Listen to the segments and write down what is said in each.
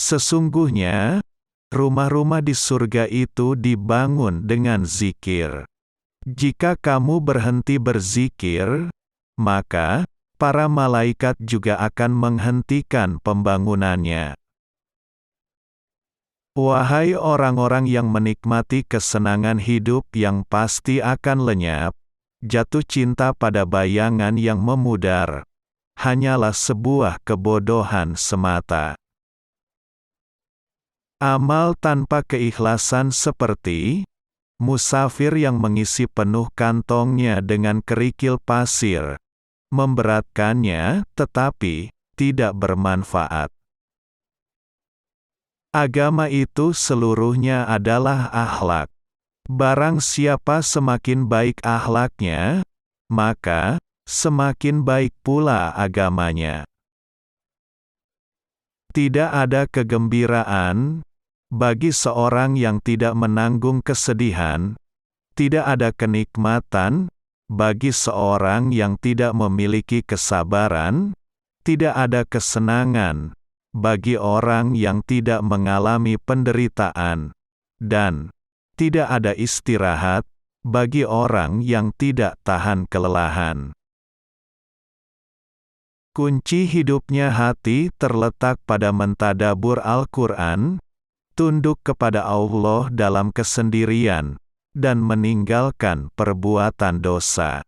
Sesungguhnya, rumah-rumah di surga itu dibangun dengan zikir. Jika kamu berhenti berzikir, maka para malaikat juga akan menghentikan pembangunannya. Wahai orang-orang yang menikmati kesenangan hidup yang pasti akan lenyap, jatuh cinta pada bayangan yang memudar hanyalah sebuah kebodohan semata. Amal tanpa keikhlasan seperti musafir yang mengisi penuh kantongnya dengan kerikil pasir, memberatkannya tetapi tidak bermanfaat. Agama itu seluruhnya adalah akhlak. Barang siapa semakin baik akhlaknya, maka semakin baik pula agamanya. Tidak ada kegembiraan bagi seorang yang tidak menanggung kesedihan, tidak ada kenikmatan bagi seorang yang tidak memiliki kesabaran, tidak ada kesenangan bagi orang yang tidak mengalami penderitaan, dan tidak ada istirahat bagi orang yang tidak tahan kelelahan. Kunci hidupnya hati terletak pada mentadabur Al-Quran, tunduk kepada Allah dalam kesendirian, dan meninggalkan perbuatan dosa.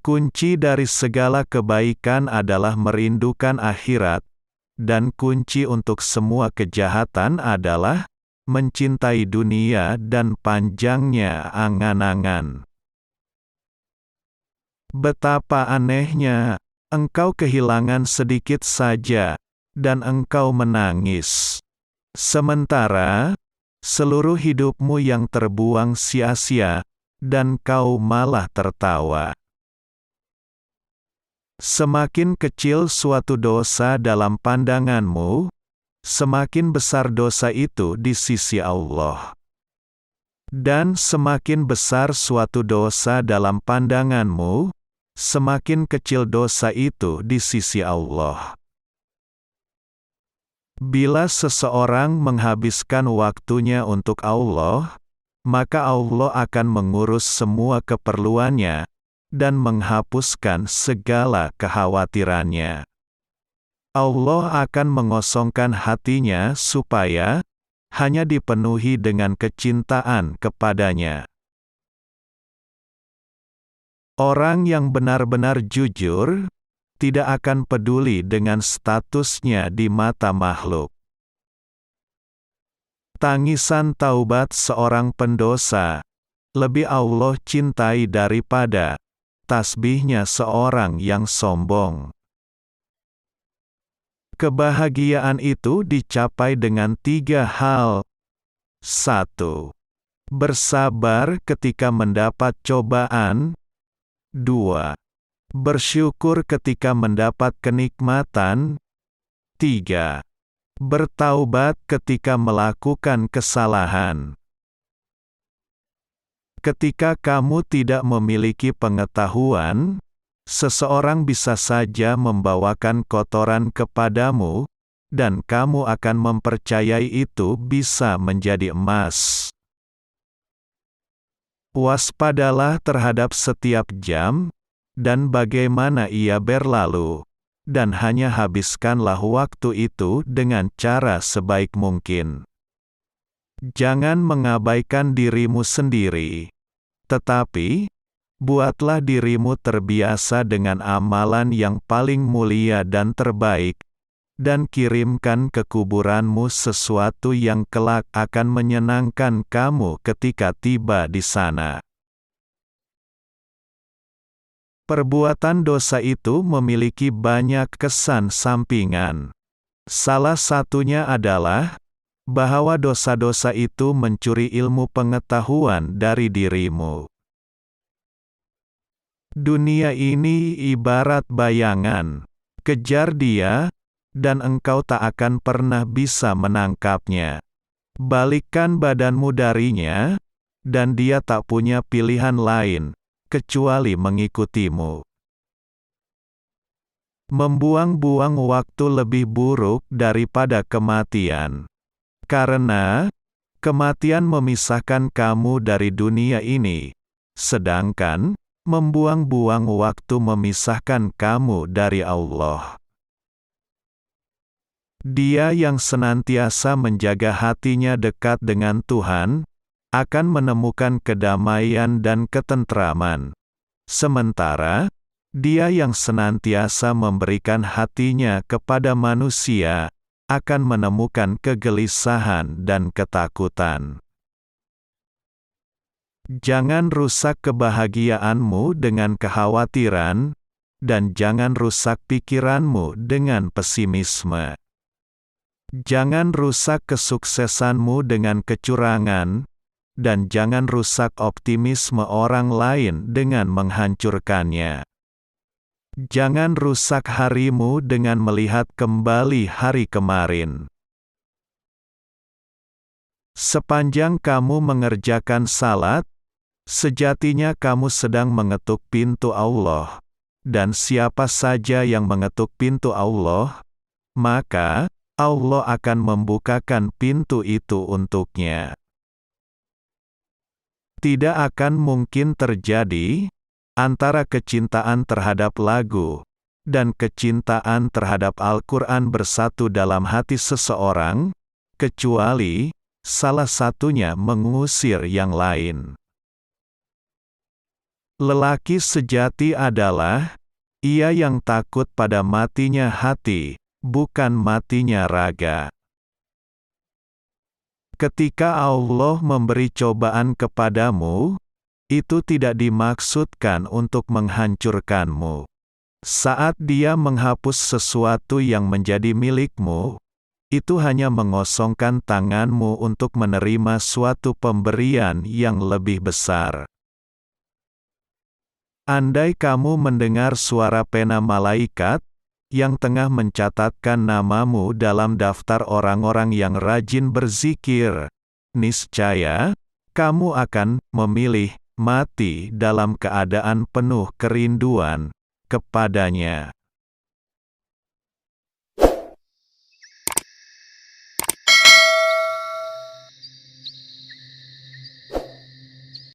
Kunci dari segala kebaikan adalah merindukan akhirat, dan kunci untuk semua kejahatan adalah mencintai dunia dan panjangnya angan-angan. Betapa anehnya, engkau kehilangan sedikit saja, dan engkau menangis. Sementara, seluruh hidupmu yang terbuang sia-sia, dan kau malah tertawa. Semakin kecil suatu dosa dalam pandanganmu, semakin besar dosa itu di sisi Allah. Dan semakin besar suatu dosa dalam pandanganmu, semakin kecil dosa itu di sisi Allah. Bila seseorang menghabiskan waktunya untuk Allah, maka Allah akan mengurus semua keperluannya, dan menghapuskan segala kekhawatirannya. Allah akan mengosongkan hatinya supaya hanya dipenuhi dengan kecintaan kepadanya. Orang yang benar-benar jujur tidak akan peduli dengan statusnya di mata makhluk. Tangisan taubat seorang pendosa lebih Allah cintai daripada tasbihnya seorang yang sombong. Kebahagiaan itu dicapai dengan 3 hal. 1. Bersabar ketika mendapat cobaan. 2. Bersyukur ketika mendapat kenikmatan. 3. Bertaubat ketika melakukan kesalahan. Ketika kamu tidak memiliki pengetahuan, seseorang bisa saja membawakan kotoran kepadamu, dan kamu akan mempercayai itu bisa menjadi emas. Waspadalah terhadap setiap jam, dan bagaimana ia berlalu, dan hanya habiskanlah waktu itu dengan cara sebaik mungkin. Jangan mengabaikan dirimu sendiri, tetapi buatlah dirimu terbiasa dengan amalan yang paling mulia dan terbaik, dan kirimkan ke kuburanmu sesuatu yang kelak akan menyenangkan kamu ketika tiba di sana. Perbuatan dosa itu memiliki banyak kesan sampingan. Salah satunya adalah bahwa dosa-dosa itu mencuri ilmu pengetahuan dari dirimu. Dunia ini ibarat bayangan. Kejar dia, dan engkau tak akan pernah bisa menangkapnya. Balikkan badanmu darinya, dan dia tak punya pilihan lain, kecuali mengikutimu. Membuang-buang waktu lebih buruk daripada kematian. Karena kematian memisahkan kamu dari dunia ini, sedangkan membuang-buang waktu memisahkan kamu dari Allah. Dia yang senantiasa menjaga hatinya dekat dengan Tuhan, akan menemukan kedamaian dan ketentraman. Sementara, dia yang senantiasa memberikan hatinya kepada manusia, akan menemukan kegelisahan dan ketakutan. Jangan rusak kebahagiaanmu dengan kekhawatiran, dan jangan rusak pikiranmu dengan pesimisme. Jangan rusak kesuksesanmu dengan kecurangan, dan jangan rusak optimisme orang lain dengan menghancurkannya. Jangan rusak harimu dengan melihat kembali hari kemarin. Sepanjang kamu mengerjakan salat, sejatinya kamu sedang mengetuk pintu Allah, dan siapa saja yang mengetuk pintu Allah, maka Allah akan membukakan pintu itu untuknya. Tidak akan mungkin terjadi antara kecintaan terhadap lagu dan kecintaan terhadap Al-Quran bersatu dalam hati seseorang, kecuali salah satunya mengusir yang lain. Lelaki sejati adalah ia yang takut pada matinya hati, bukan matinya raga. Ketika Allah memberi cobaan kepadamu, itu tidak dimaksudkan untuk menghancurkanmu. Saat Dia menghapus sesuatu yang menjadi milikmu, itu hanya mengosongkan tanganmu untuk menerima suatu pemberian yang lebih besar. Andai kamu mendengar suara pena malaikat yang tengah mencatatkan namamu dalam daftar orang-orang yang rajin berzikir, niscaya kamu akan memilih mati dalam keadaan penuh kerinduan kepadanya.